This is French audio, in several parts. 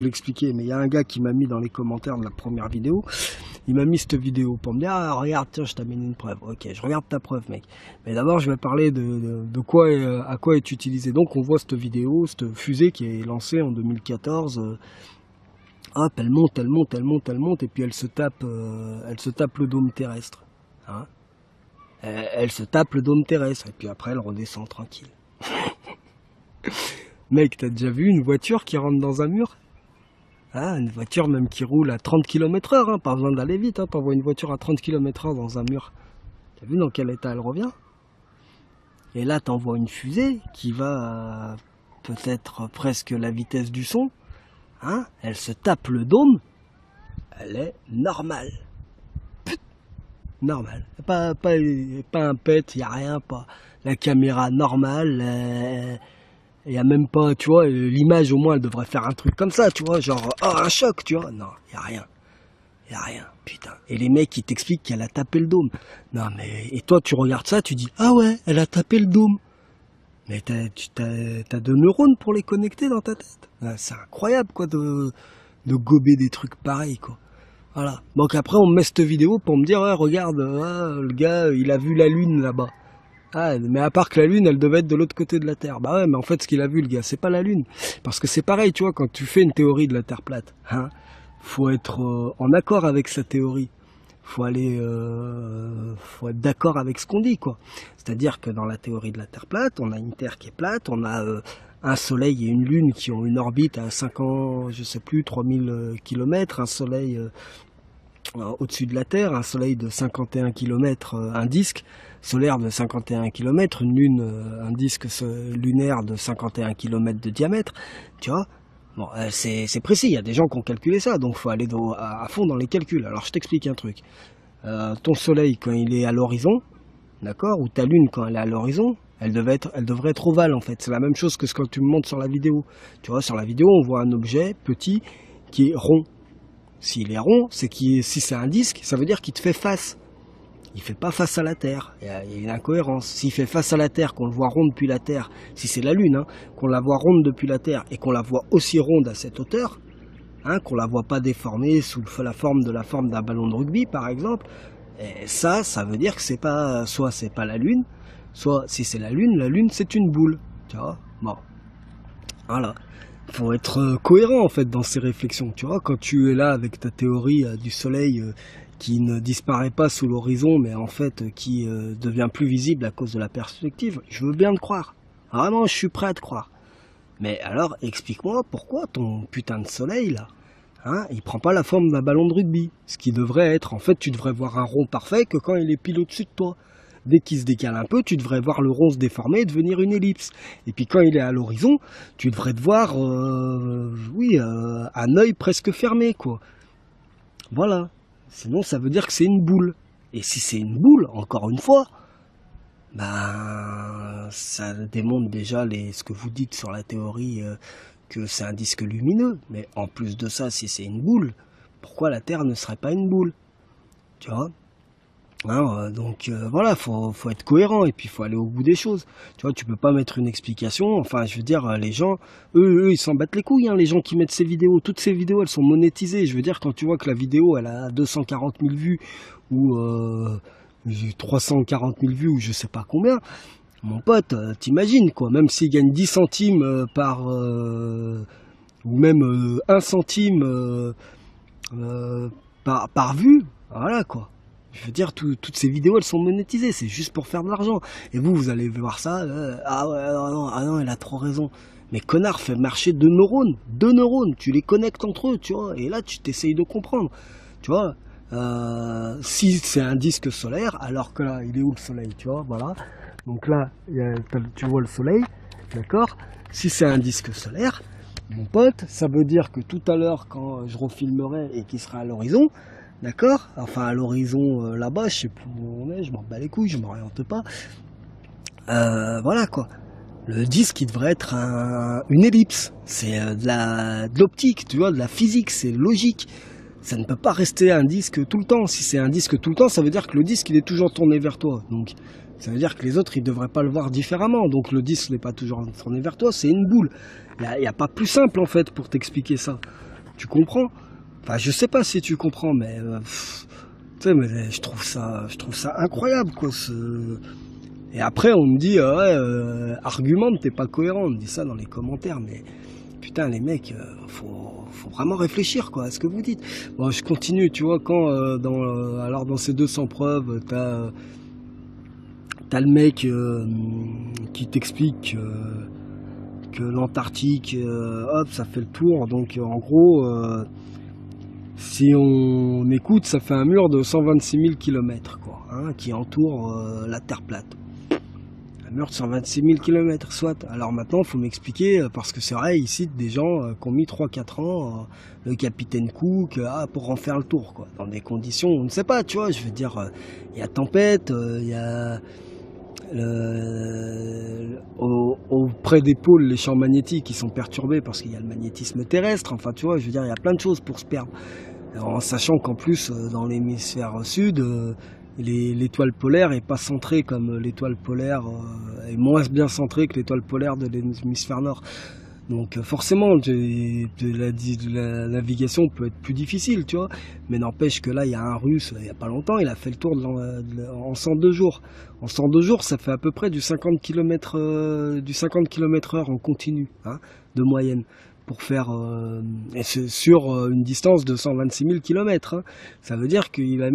l'expliquer, mais il y a un gars qui m'a mis dans les commentaires de la première vidéo, il m'a mis cette vidéo pour me dire ah regarde tiens je t'amène une preuve. Ok, je regarde ta preuve mec, mais d'abord je vais parler de quoi à quoi est utilisé. Donc on voit cette vidéo, cette fusée qui est lancée en 2014, hop elle monte, elle monte, elle monte, elle monte et puis elle se tape le dôme terrestre, hein, elle se tape le dôme terrestre et puis après elle redescend tranquille. Mec, t'as déjà vu une voiture qui rentre dans un mur? Ah, une voiture même qui roule à 30 km/h, hein, pas besoin d'aller vite, hein, t'envoies une voiture à 30 km/h dans un mur. T'as vu dans quel état elle revient? Et là t'envoies une fusée qui va peut-être presque la vitesse du son, hein, elle se tape le dôme, elle est normale. Normale. Pas un pet, y a rien, pas la caméra normale. Il y a même pas, tu vois, l'image au moins elle devrait faire un truc comme ça, tu vois, genre oh un choc, tu vois. Non, y a rien, putain. Et les mecs ils t'expliquent qu'elle a tapé le dôme. Non mais et toi tu regardes ça, tu dis ah ouais, elle a tapé le dôme. Mais t'as 2 neurones pour les connecter dans ta tête. C'est incroyable quoi de gober des trucs pareils quoi. Voilà. Donc après on me met cette vidéo pour me dire ouais, regarde, le gars il a vu la lune là-bas. Ah, mais à part que la lune, elle devait être de l'autre côté de la Terre. Bah ouais, mais en fait, ce qu'il a vu, le gars, c'est pas la lune. Parce que c'est pareil, tu vois, quand tu fais une théorie de la Terre plate, hein, faut être en accord avec sa théorie. Faut être d'accord avec ce qu'on dit, quoi. C'est-à-dire que dans la théorie de la Terre plate, on a une Terre qui est plate, on a un Soleil et une Lune qui ont une orbite à 5 ans, je sais plus, 3000 km, un Soleil au-dessus de la Terre, un Soleil de 51 km, un disque solaire de 51 km, une lune, un disque lunaire de 51 km de diamètre, tu vois. Bon, c'est précis, il y a des gens qui ont calculé ça, donc il faut aller à fond dans les calculs. Alors je t'explique un truc. Ton soleil quand il est à l'horizon, d'accord, ou ta lune quand elle est à l'horizon, elle devrait être ovale en fait. C'est la même chose que ce que tu me montres sur la vidéo. Tu vois, sur la vidéo, on voit un objet petit qui est rond. S'il est rond, si c'est un disque, ça veut dire qu'il te fait face. Il fait pas face à la Terre, il y a une incohérence. S'il fait face à la Terre, qu'on le voit rond depuis la Terre, si c'est la Lune, hein, qu'on la voit ronde depuis la Terre et qu'on la voit aussi ronde à cette hauteur, hein, qu'on la voit pas déformée sous la forme d'un ballon de rugby par exemple, et ça veut dire que c'est pas, soit c'est pas la Lune, soit si c'est la Lune c'est une boule, tu vois. Bon, voilà. Faut être cohérent en fait dans ses réflexions, tu vois, quand tu es là avec ta théorie du soleil qui ne disparaît pas sous l'horizon mais en fait qui devient plus visible à cause de la perspective, je veux bien te croire, vraiment je suis prêt à te croire, mais alors explique-moi pourquoi ton putain de soleil là, hein, il prend pas la forme d'un ballon de rugby, ce qui devrait être, en fait tu devrais voir un rond parfait que quand il est pile au-dessus de toi. Dès qu'il se décale un peu, tu devrais voir le rond se déformer et devenir une ellipse. Et puis quand il est à l'horizon, tu devrais te voir, un œil presque fermé, quoi. Voilà. Sinon, ça veut dire que c'est une boule. Et si c'est une boule, encore une fois, ben, ça démontre déjà ce que vous dites sur la théorie que c'est un disque lumineux. Mais en plus de ça, si c'est une boule, pourquoi la Terre ne serait pas une boule? Tu vois? Hein, donc voilà, faut être cohérent et puis faut aller au bout des choses. Tu vois, tu peux pas mettre une explication. Enfin, je veux dire, les gens, eux, ils s'en battent les couilles. Hein, les gens qui mettent ces vidéos, toutes ces vidéos, elles sont monétisées. Je veux dire, quand tu vois que la vidéo, elle a 240 000 vues ou 340 000 vues ou je sais pas combien, mon pote, t'imagines quoi. Même s'il gagne 10 centimes ou même 1 centime par vue, voilà quoi. Je veux dire, toutes ces vidéos, elles sont monétisées, c'est juste pour faire de l'argent. Et vous allez voir ça, ah ouais, ah non, elle a trop raison. Mais connard, fais marcher 2 neurones, tu les connectes entre eux, tu vois, et là, tu t'essayes de comprendre, tu vois. Si c'est un disque solaire, alors que là, il est où le soleil, tu vois, voilà. Donc là, tu vois le soleil, d'accord. Si c'est un disque solaire, mon pote, ça veut dire que tout à l'heure, quand je refilmerai et qu'il sera à l'horizon, d'accord, enfin à l'horizon là-bas, je sais plus où on est, je m'en bats les couilles, je m'oriente pas. Voilà quoi. Le disque il devrait être une ellipse. C'est de l'optique, tu vois, de la physique, c'est logique. Ça ne peut pas rester un disque tout le temps. Si c'est un disque tout le temps, ça veut dire que le disque il est toujours tourné vers toi. Donc ça veut dire que les autres ils devraient pas le voir différemment. Donc le disque n'est pas toujours tourné vers toi, c'est une boule. Il n'y a pas plus simple en fait pour t'expliquer ça. Tu comprends? Enfin, je sais pas si tu comprends, mais tu sais, mais je trouve ça incroyable, quoi. Et après, on me dit, ouais, argumente, t'es pas cohérent. On me dit ça dans les commentaires, mais putain, les mecs, faut vraiment réfléchir, quoi, à ce que vous dites. Bon, je continue, tu vois, quand alors dans ces 200 preuves, t'as le mec qui t'explique que l'Antarctique, hop, ça fait le tour. Donc, en gros, si on écoute, ça fait un mur de 126 000 km, quoi, hein, qui entoure la Terre plate. Un mur de 126 000 km, soit. Alors maintenant, il faut m'expliquer, parce que c'est vrai, ils citent des gens qui ont mis 3-4 ans, le capitaine Cook, pour en faire le tour, quoi. Dans des conditions, on ne sait pas, tu vois, je veux dire, il y a tempête, il y a auprès des pôles, les champs magnétiques qui sont perturbés parce qu'il y a le magnétisme terrestre, enfin, tu vois, je veux dire, il y a plein de choses pour se perdre. Alors, en sachant qu'en plus, dans l'hémisphère sud, l'étoile polaire est pas centrée comme l'étoile polaire, est moins bien centrée que l'étoile polaire de l'hémisphère nord. Donc forcément, la navigation peut être plus difficile, tu vois. Mais n'empêche que là, il y a un Russe, il y a pas longtemps, il a fait le tour en 102 jours. En 102 jours, ça fait à peu près du 50 km heure en continu, hein, de moyenne. Pour faire, et c'est sur une distance de 126 000 km. Hein. Ça veut dire qu'il a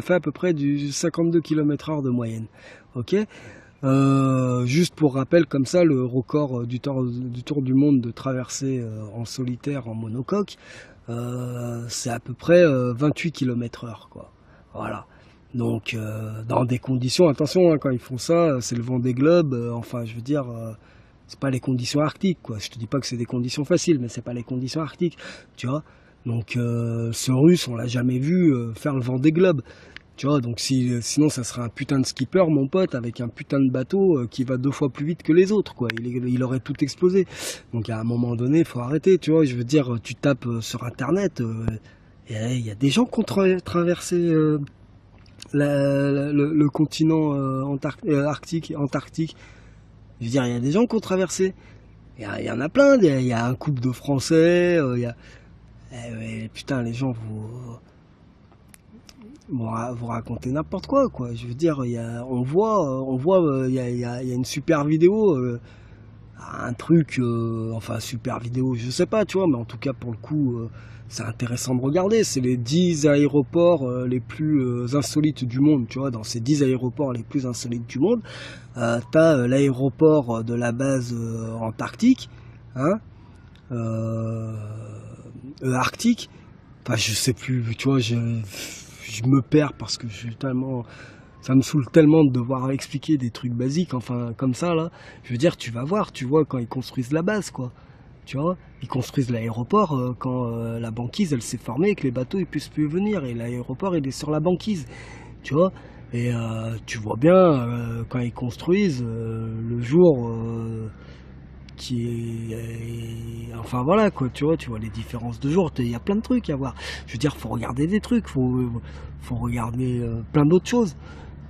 fait à peu près du 52 km/h de moyenne. Ok. Juste pour rappel, comme ça, le record du tour du monde de traversée en solitaire en monocoque, c'est à peu près 28 km/h, quoi. Voilà. Donc, dans des conditions, attention, hein, quand ils font ça, c'est le Vendée Globe, enfin, je veux dire, c'est pas les conditions arctiques, quoi. Je te dis pas que c'est des conditions faciles, mais c'est pas les conditions arctiques, tu vois. Donc, ce Russe, on l'a jamais vu faire le Vendée Globe. Tu vois, donc sinon ça serait un putain de skipper, mon pote, avec un putain de bateau qui va 2 fois plus vite que les autres, quoi. Il aurait tout explosé. Donc à un moment donné, il faut arrêter, tu vois. Je veux dire, tu tapes sur Internet, il y a des gens qui ont traversé le continent Antarctique. Je veux dire, il y a des gens qui ont traversé. Il y en a plein. Il y a un couple de Français. Putain, les gens, vous racontez n'importe quoi, quoi. Je veux dire, on voit, il y a une super vidéo, un truc, enfin super vidéo, je sais pas, tu vois, mais en tout cas pour le coup, c'est intéressant de regarder. C'est les 10 aéroports les plus insolites du monde, tu vois. Dans ces 10 aéroports les plus insolites du monde, t'as l'aéroport de la base antarctique, hein, arctique. Enfin, je sais plus, tu vois, je me perds parce que ça me saoule tellement de devoir expliquer des trucs basiques, enfin, comme ça, là. Je veux dire, tu vas voir, tu vois, quand ils construisent la base, quoi. Tu vois, ils construisent l'aéroport quand la banquise, elle s'est formée et que les bateaux, ils puissent plus venir. Et l'aéroport, il est sur la banquise, tu vois. Et tu vois bien, quand ils construisent, le jour enfin voilà, quoi, tu vois les différences de jour, il y a plein de trucs à voir. Je veux dire, faut regarder des trucs, faut regarder plein d'autres choses,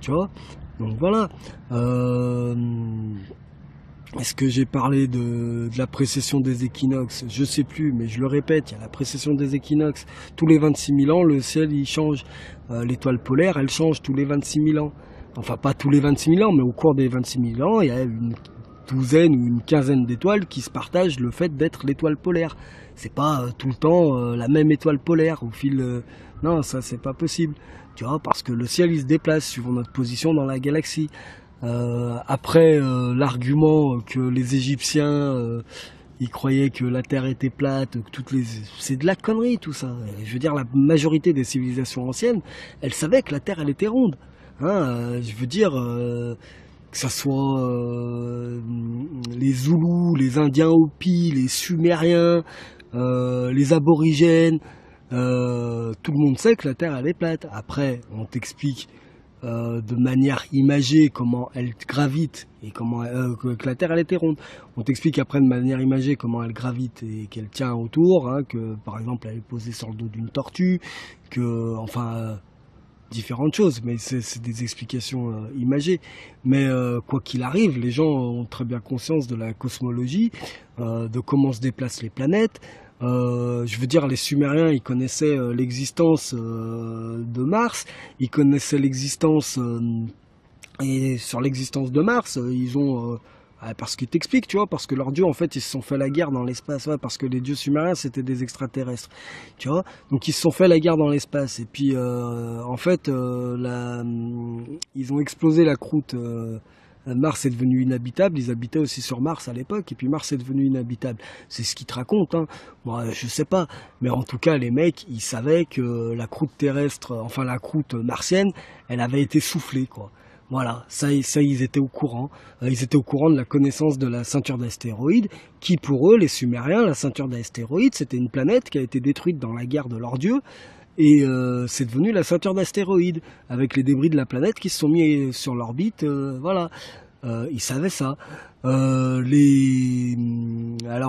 tu vois. Donc voilà. Est-ce que j'ai parlé de la précession des équinoxes? Je sais plus, mais je le répète, il y a la précession des équinoxes. Tous les 26 000 ans, le ciel il change. L'étoile polaire, elle change tous les 26 000 ans. Enfin, pas tous les 26 000 ans, mais au cours des 26 000 ans, il y a une douzaine ou une quinzaine d'étoiles qui se partagent le fait d'être l'étoile polaire. C'est pas tout le temps la même étoile polaire au fil. Non, ça c'est pas possible. Tu vois, parce que le ciel il se déplace suivant notre position dans la galaxie. Après l'argument que les Égyptiens ils croyaient que la Terre était plate, que c'est de la connerie tout ça. Je veux dire, la majorité des civilisations anciennes, elles savaient que la Terre elle était ronde. Hein, je veux dire, que ça soit les Zoulous, les Indiens Hopis, les Sumériens, les Aborigènes, tout le monde sait que la Terre elle est plate. Après, on t'explique de manière imagée comment elle gravite et que la Terre elle était ronde. On t'explique après de manière imagée comment elle gravite et qu'elle tient autour, hein, que par exemple elle est posée sur le dos d'une tortue, que enfin différentes choses, mais c'est des explications imagées. Mais quoi qu'il arrive, les gens ont très bien conscience de la cosmologie, de comment se déplacent les planètes, Je veux dire, les Sumériens, ils connaissaient l'existence de Mars, ils connaissaient l'existence et sur l'existence de Mars, ils ont parce qu'ils t'expliquent, tu vois, parce que leurs dieux, en fait, ils se sont fait la guerre dans l'espace, ouais, parce que les dieux sumériens, c'était des extraterrestres, tu vois, donc ils se sont fait la guerre dans l'espace, et puis, en fait, ils ont explosé la croûte, Mars est devenu inhabitable, ils habitaient aussi sur Mars à l'époque, et puis Mars est devenu inhabitable. C'est ce qu'ils te racontent, hein. Moi, je sais pas. Mais en tout cas, les mecs, ils savaient que la croûte terrestre, enfin la croûte martienne, elle avait été soufflée, quoi. Voilà, ça, ils étaient au courant. Ils étaient au courant de la connaissance de la ceinture d'astéroïdes, qui pour eux, les Sumériens, la ceinture d'astéroïdes, c'était une planète qui a été détruite dans la guerre de leur dieu, et c'est devenu la ceinture d'astéroïdes, avec les débris de la planète qui se sont mis sur l'orbite, voilà. Ils savaient ça. Alors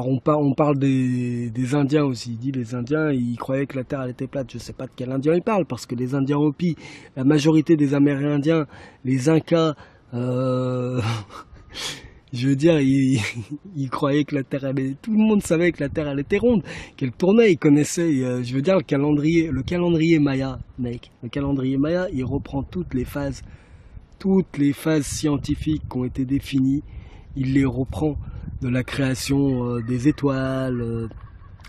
on parle des Indiens aussi. Il dit les Indiens, ils croyaient que la Terre elle était plate. Je sais pas de quel Indien il parle, parce que les Indiens Hopis, la majorité des Amérindiens, les Incas, euh, je veux dire, ils croyaient que la Terre, tout le monde savait que la Terre, elle était ronde, qu'elle tournait. Ils connaissaient, je veux dire, le calendrier Maya, mec. Le calendrier Maya, il reprend toutes les phases scientifiques qui ont été définies. Il les reprend de la création des étoiles,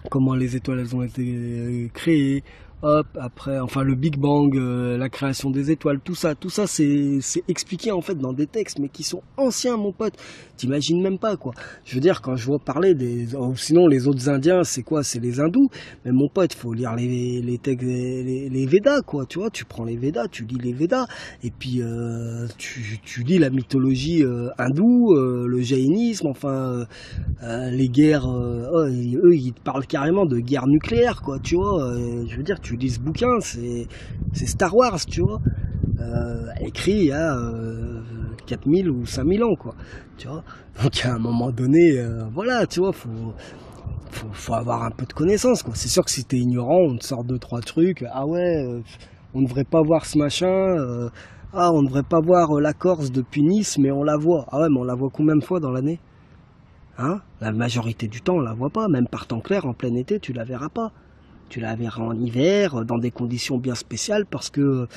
comment les étoiles elles ont été créées, hop, après, enfin le Big Bang, la création des étoiles, tout ça c'est expliqué en fait dans des textes, mais qui sont anciens, mon pote. T'imagines même pas, quoi. Je veux dire, quand je vois parler sinon les autres Indiens, c'est quoi? C'est les hindous. Mais mon pote, faut lire les textes, les Védas, quoi. Tu vois, tu prends les Védas, tu lis les Védas, et puis tu lis la mythologie hindoue, le jaïnisme, enfin les guerres, eux ils te parlent carrément de guerre nucléaire, quoi, tu vois. Je veux dire, tu lis ce bouquin, c'est Star Wars, tu vois, écrit il y a 4000 ou 5000 ans, quoi, tu vois. Donc à un moment donné, voilà, tu vois, faut avoir un peu de connaissances, quoi. C'est sûr que si t'es ignorant, on te sort deux trois trucs. Ah ouais, on ne devrait pas voir ce machin. Ah, on ne devrait pas voir la Corse depuis Nice, mais on la voit. Ah ouais, mais on la voit combien de fois dans l'année? Hein? La majorité du temps, on la voit pas. Même par temps clair, en plein été, tu la verras pas. Tu la verras en hiver, dans des conditions bien spéciales, parce que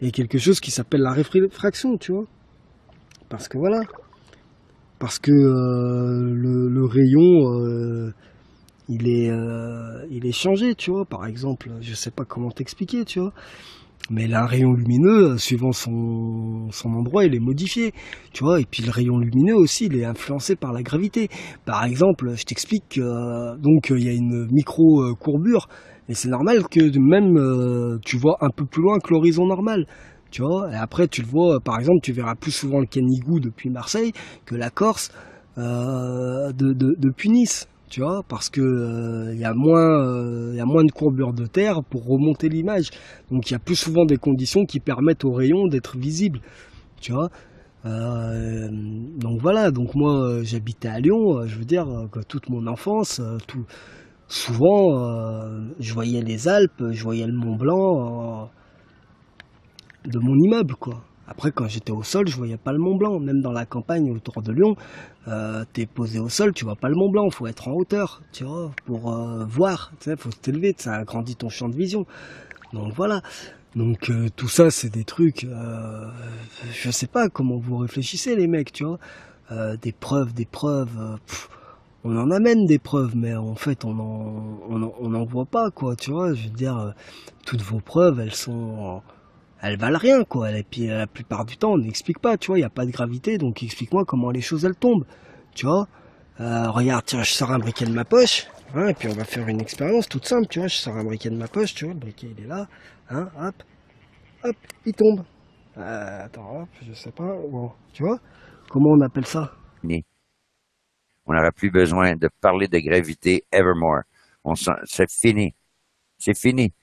il y a quelque chose qui s'appelle la réfraction, tu vois. Parce que voilà. Parce que le rayon, il est changé, tu vois. Par exemple, je sais pas comment t'expliquer, tu vois. Mais là, un rayon lumineux, suivant son endroit, il est modifié, tu vois. Et puis le rayon lumineux aussi, il est influencé par la gravité. Par exemple, je t'explique que donc il y a une micro courbure, et c'est normal que même tu vois un peu plus loin que l'horizon normal, tu vois. Et après, tu le vois, par exemple, tu verras plus souvent le Canigou depuis Marseille que la Corse depuis Nice. Tu vois, parce que il y a moins de courbure de terre pour remonter l'image. Donc il y a plus souvent des conditions qui permettent aux rayons d'être visibles. Tu vois. Donc voilà, donc moi j'habitais à Lyon, je veux dire que toute mon enfance, souvent je voyais les Alpes, je voyais le Mont Blanc de mon immeuble, quoi. Après, quand j'étais au sol, je voyais pas le Mont Blanc. Même dans la campagne autour de Lyon, t'es posé au sol, tu vois pas le Mont Blanc. Faut être en hauteur, tu vois, pour voir. Tu sais, faut t'élever, ça agrandit ton champ de vision. Donc voilà. Donc tout ça, c'est des trucs. Je sais pas comment vous réfléchissez, les mecs, tu vois. Des preuves. On en amène des preuves, mais en fait, on en voit pas, quoi. Tu vois, je veux dire, toutes vos preuves, elles valent rien, quoi. Et puis la plupart du temps, on n'explique pas, tu vois, il n'y a pas de gravité, donc explique-moi comment les choses elles tombent, tu vois. Regarde, tiens, je sors un briquet de ma poche, hein, et puis on va faire une expérience toute simple, tu vois. Je sors un briquet de ma poche, tu vois, le briquet il est là, hein, hop, il tombe. Attends, hop, je sais pas, bon, tu vois, comment on appelle ça? Fini. On n'aura plus besoin de parler de gravité evermore. C'est fini. C'est fini.